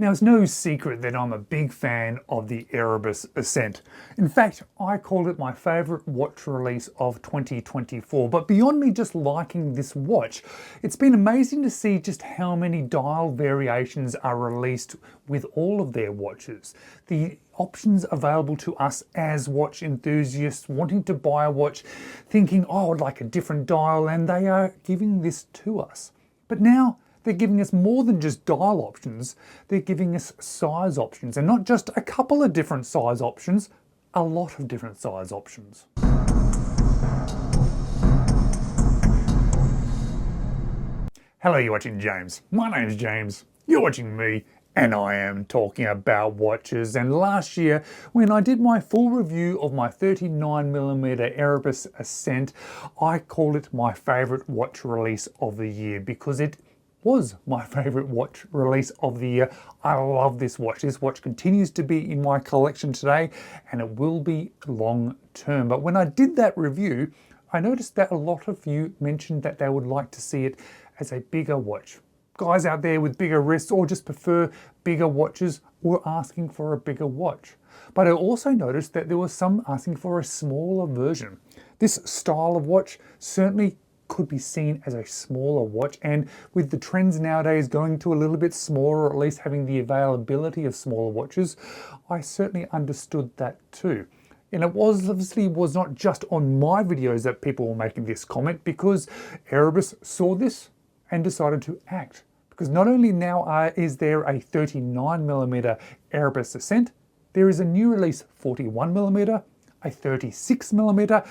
Now, it's no secret that I'm a big fan of the Erebus Ascent. In fact, I called it my favourite watch release of 2024. But beyond me just liking this watch, it's been amazing to see just how many dial variations are released with all of their watches. The options available to us as watch enthusiasts wanting to buy a watch, thinking, oh, I'd like a different dial, and they are giving this to us. But now, they're giving us more than just dial options, they're giving us size options, and not just a couple of different size options, a lot of different size options. Hello, you're watching James. My name's James, you're watching me, and I am talking about watches. And last year, when I did my full review of my 39mm Erebus Ascent, I called it my favourite watch release of the year because it was my favourite watch release of the year. I love this watch. This watch continues to be in my collection today, and it will be long term. But when I did that review, I noticed that a lot of you mentioned that they would like to see it as a bigger watch. Guys out there with bigger wrists or just prefer bigger watches were asking for a bigger watch. But I also noticed that there was some asking for a smaller version. This style of watch certainly could be seen as a smaller watch, and with the trends nowadays going to a little bit smaller, or at least having the availability of smaller watches, I certainly understood that too. And it obviously was not just on my videos that people were making this comment, because Erebus saw this and decided to act. Because not only now is there a 39mm Erebus Ascent, there is a new release 41mm, a 36mm,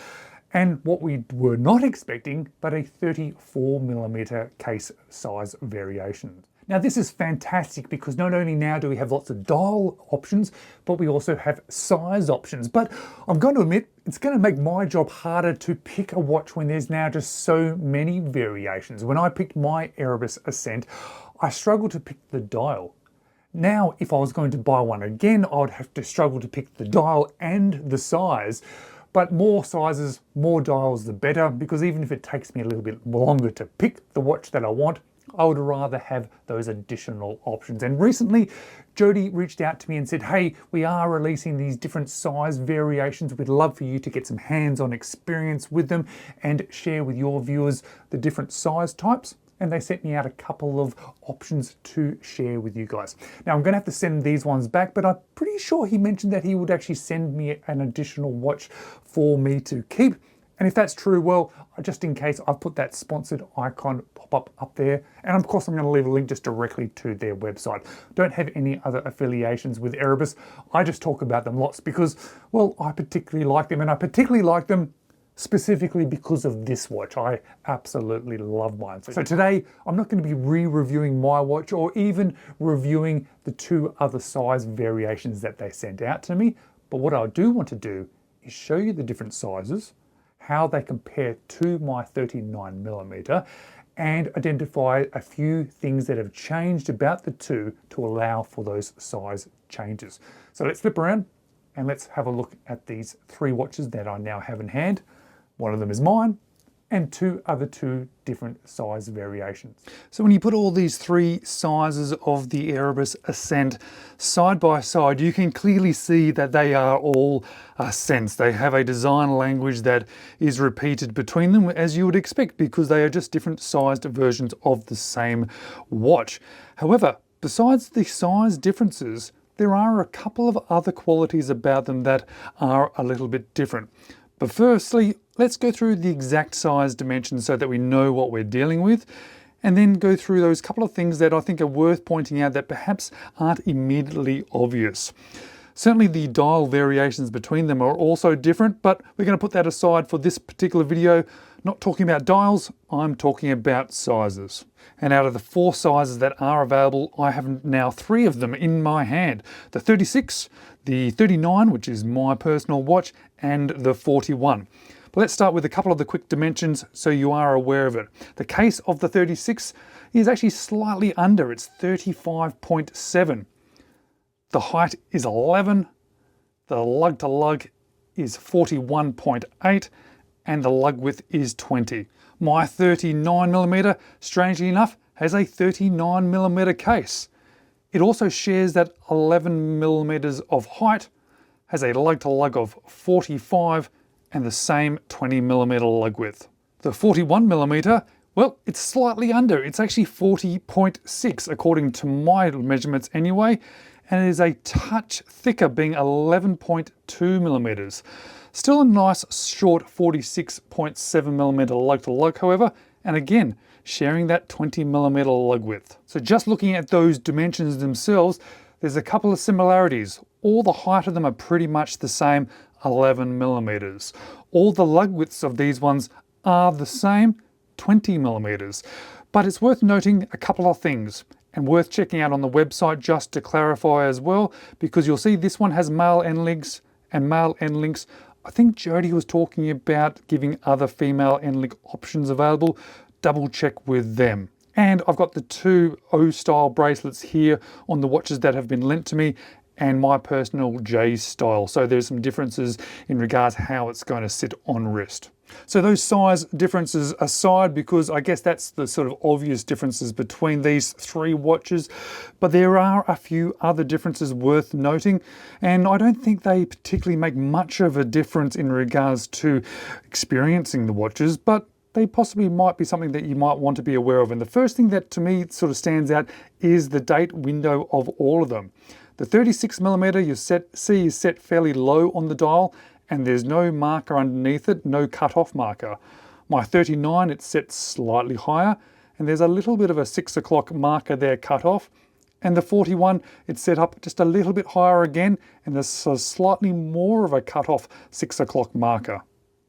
and what we were not expecting, but a 34mm case size variation. Now this is fantastic because not only now do we have lots of dial options, but we also have size options. But I'm going to admit, it's going to make my job harder to pick a watch when there's now just so many variations. When I picked my Erebus Ascent, I struggled to pick the dial. Now, if I was going to buy one again, I would have to struggle to pick the dial and the size. But more sizes, more dials, the better, because even if it takes me a little bit longer to pick the watch that I want, I would rather have those additional options. And recently, Jody reached out to me and said, hey, we are releasing these different size variations. We'd love for you to get some hands-on experience with them and share with your viewers the different size types. And they sent me out a couple of options to share with you guys. Now I'm going to have to send these ones back, but I'm pretty sure he mentioned that he would actually send me an additional watch for me to keep. And if that's true, well, just in case, I've put that sponsored icon pop up there. And of course, I'm going to leave a link just directly to their website. Don't have any other affiliations with Erebus. I just talk about them lots because, well, I particularly like them, and I particularly like them specifically because of this watch. I absolutely love mine. So today, I'm not going to be re-reviewing my watch or even reviewing the two other size variations that they sent out to me. But what I do want to do is show you the different sizes, how they compare to my 39mm, and identify a few things that have changed about the two to allow for those size changes. So let's flip around and let's have a look at these three watches that I now have in hand. One of them is mine, and two different size variations. So when you put all these three sizes of the Erebus Ascent side by side, you can clearly see that they are all Ascents. They have a design language that is repeated between them, as you would expect, because they are just different sized versions of the same watch. However, besides the size differences, there are a couple of other qualities about them that are a little bit different. But firstly, let's go through the exact size dimensions so that we know what we're dealing with, and then go through those couple of things that I think are worth pointing out that perhaps aren't immediately obvious. Certainly the dial variations between them are also different, but we're going to put that aside for this particular video. Not talking about dials, I'm talking about sizes. And out of the 4 sizes that are available, I have now 3 of them in my hand. The 36, the 39, which is my personal watch, and the 41. But let's start with a couple of the quick dimensions so you are aware of it. The case of the 36 is actually slightly under, it's 35.7. The height is 11, the lug to lug is 41.8, and the lug width is 20. My 39mm, strangely enough, has a 39mm case. It also shares that 11 millimeters of height, has a lug to lug of 45 and the same 20 millimeter lug width. The 41 millimeter, well, it's slightly under. It's actually 40.6 according to my measurements anyway, and it is a touch thicker, being 11.2 millimeters. Still a nice short 46.7 millimeter lug to lug, however, and again, sharing that 20 millimeter lug width. So just looking at those dimensions themselves, there's a couple of similarities. All the height of them are pretty much the same, 11 millimeters. All the lug widths of these ones are the same, 20 millimeters. But it's worth noting a couple of things, and worth checking out on the website just to clarify as well, because you'll see this one has male end links and male end links. I think Jody was talking about giving other female end link options available. Double check with them. And I've got the two O style bracelets here on the watches that have been lent to me, and my personal J style. So there's some differences in regards how it's going to sit on wrist. So those size differences aside, because I guess that's the sort of obvious differences between these three watches, but there are a few other differences worth noting, and I don't think they particularly make much of a difference in regards to experiencing the watches, but they possibly might be something that you might want to be aware of. And the first thing that to me sort of stands out is the date window of all of them. The 36 millimeter you see is set fairly low on the dial, and there's no marker underneath it, no cut-off marker. My 39, it's set slightly higher, and there's a little bit of a 6 o'clock marker there cut off. And the 41, it's set up just a little bit higher again, and there's a slightly more of a cut-off 6 o'clock marker.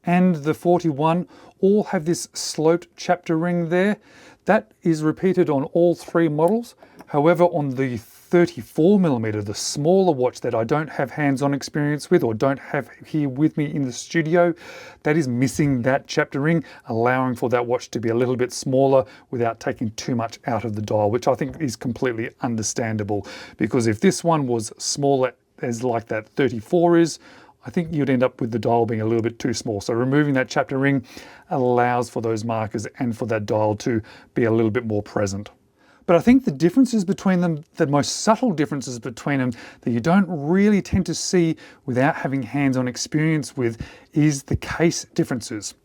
And the 41 all have this sloped chapter ring there. That is repeated on all three models. However, on the 34 millimeter, the smaller watch that I don't have hands-on experience with or don't have here with me in the studio, that is missing that chapter ring, allowing for that watch to be a little bit smaller without taking too much out of the dial, which I think is completely understandable. Because if this one was smaller as like that 34 is, I think you'd end up with the dial being a little bit too small. So removing that chapter ring allows for those markers and for that dial to be a little bit more present. But I think the differences between them, the most subtle differences between them that you don't really tend to see without having hands-on experience with, is the case differences.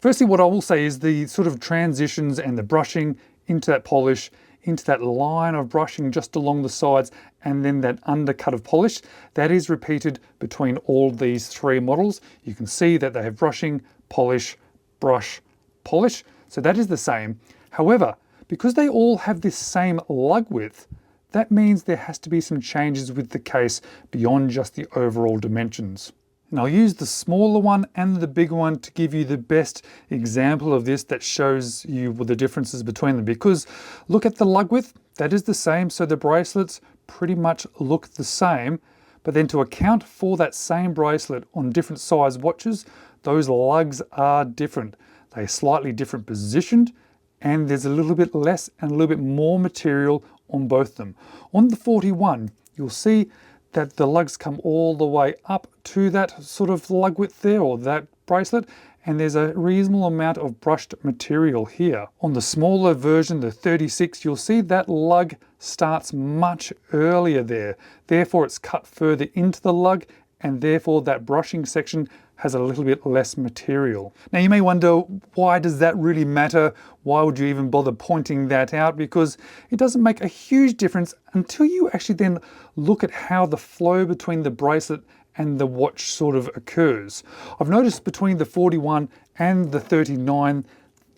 Firstly, what I will say is the sort of transitions and the brushing into that polish, into that line of brushing just along the sides, and then that undercut of polish, that is repeated between all these three models. You can see that they have brushing, polish, brush, polish. So that is the same. However, because they all have this same lug width, that means there has to be some changes with the case beyond just the overall dimensions. And I'll use the smaller one and the bigger one to give you the best example of this that shows you the differences between them. Because look at the lug width, that is the same, so the bracelets pretty much look the same. But then to account for that same bracelet on different size watches, those lugs are different. They're slightly different positioned, and there's a little bit less and a little bit more material on both of them. On the 41, you'll see that the lugs come all the way up to that sort of lug width there, or that bracelet, and there's a reasonable amount of brushed material here. On the smaller version, the 36, you'll see that lug starts much earlier there. Therefore, it's cut further into the lug, and therefore that brushing section has a little bit less material. Now you may wonder, why does that really matter? Why would you even bother pointing that out? Because it doesn't make a huge difference until you actually then look at how the flow between the bracelet and the watch sort of occurs. I've noticed between the 41 and the 39,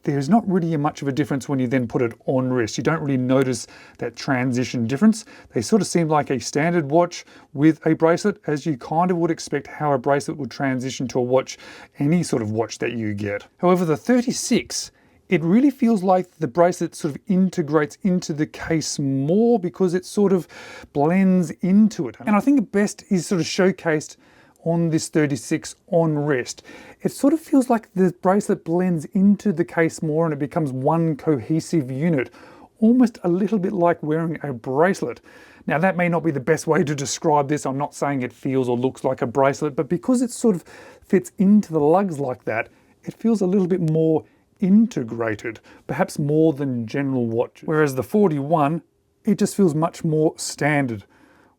there's not really much of a difference when you then put it on wrist. You don't really notice that transition difference. They sort of seem like a standard watch with a bracelet, as you kind of would expect how a bracelet would transition to a watch, any sort of watch that you get. However, the 36, it really feels like the bracelet sort of integrates into the case more because it sort of blends into it. And I think the best is sort of showcased on this 36 on wrist. It sort of feels like the bracelet blends into the case more and it becomes one cohesive unit, almost a little bit like wearing a bracelet. Now that may not be the best way to describe this. I'm not saying it feels or looks like a bracelet, but because it sort of fits into the lugs like that, it feels a little bit more integrated, perhaps more than general watches. Whereas the 41, it just feels much more standard,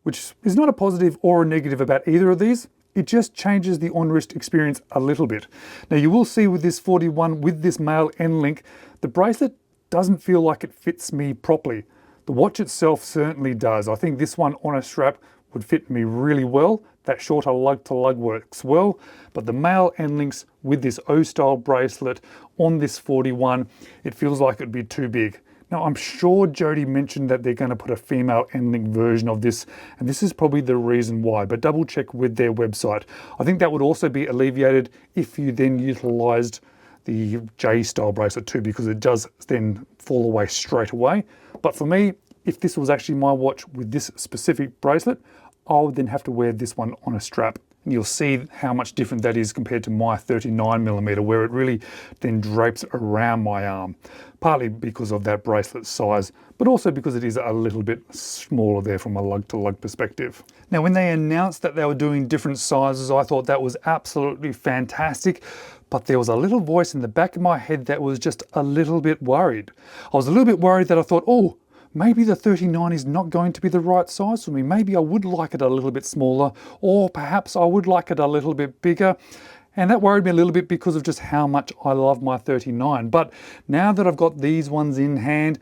which is not a positive or a negative about either of these. It just changes the on-wrist experience a little bit. Now you will see with this 41, with this male end link, the bracelet doesn't feel like it fits me properly. The watch itself certainly does. I think this one on a strap would fit me really well. That shorter lug-to-lug works well, but the male end links with this O-style bracelet on this 41, it feels like it'd be too big. Now I'm sure Jody mentioned that they're going to put a female end link version of this, and this is probably the reason why, but double check with their website. I think that would also be alleviated if you then utilized the J-style bracelet too, because it does then fall away straight away. But for me, if this was actually my watch with this specific bracelet, I would then have to wear this one on a strap. And you'll see how much different that is compared to my 39mm, where it really then drapes around my arm. Partly because of that bracelet size, but also because it is a little bit smaller there from a lug-to-lug perspective. Now, when they announced that they were doing different sizes, I thought that was absolutely fantastic, but there was a little voice in the back of my head that was just a little bit worried. I was a little bit worried that I thought, oh, maybe the 39 is not going to be the right size for me. Maybe I would like it a little bit smaller, or perhaps I would like it a little bit bigger. And that worried me a little bit because of just how much I love my 39. But now that I've got these ones in hand,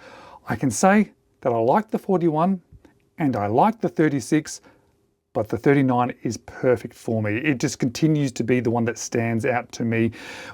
I can say that I like the 41 and I like the 36, but the 39 is perfect for me. It just continues to be the one that stands out to me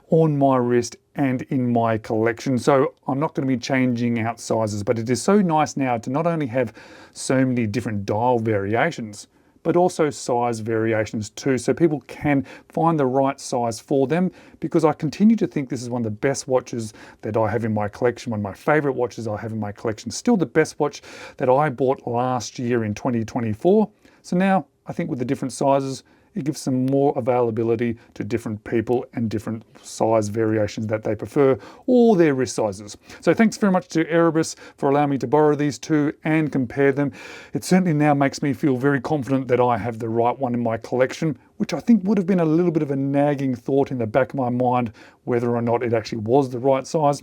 on my wrist and in my collection. So I'm not going to be changing out sizes, but it is so nice now to not only have so many different dial variations, but also size variations too, so people can find the right size for them, because I continue to think this is one of the best watches that I have in my collection, one of my favorite watches I have in my collection. Still the best watch that I bought last year in 2024. So now I think with the different sizes, it gives some more availability to different people and different size variations that they prefer, or their wrist sizes. So thanks very much to Erebus for allowing me to borrow these two and compare them. It certainly now makes me feel very confident that I have the right one in my collection, which I think would have been a little bit of a nagging thought in the back of my mind, whether or not it actually was the right size.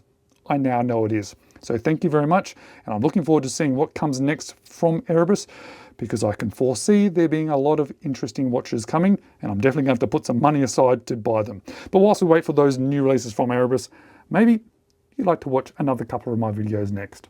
I now know it is. So thank you very much, and I'm looking forward to seeing what comes next from Erebus, because I can foresee there being a lot of interesting watches coming, and I'm definitely going to have to put some money aside to buy them. But whilst we wait for those new releases from Erebus, maybe you'd like to watch another couple of my videos next.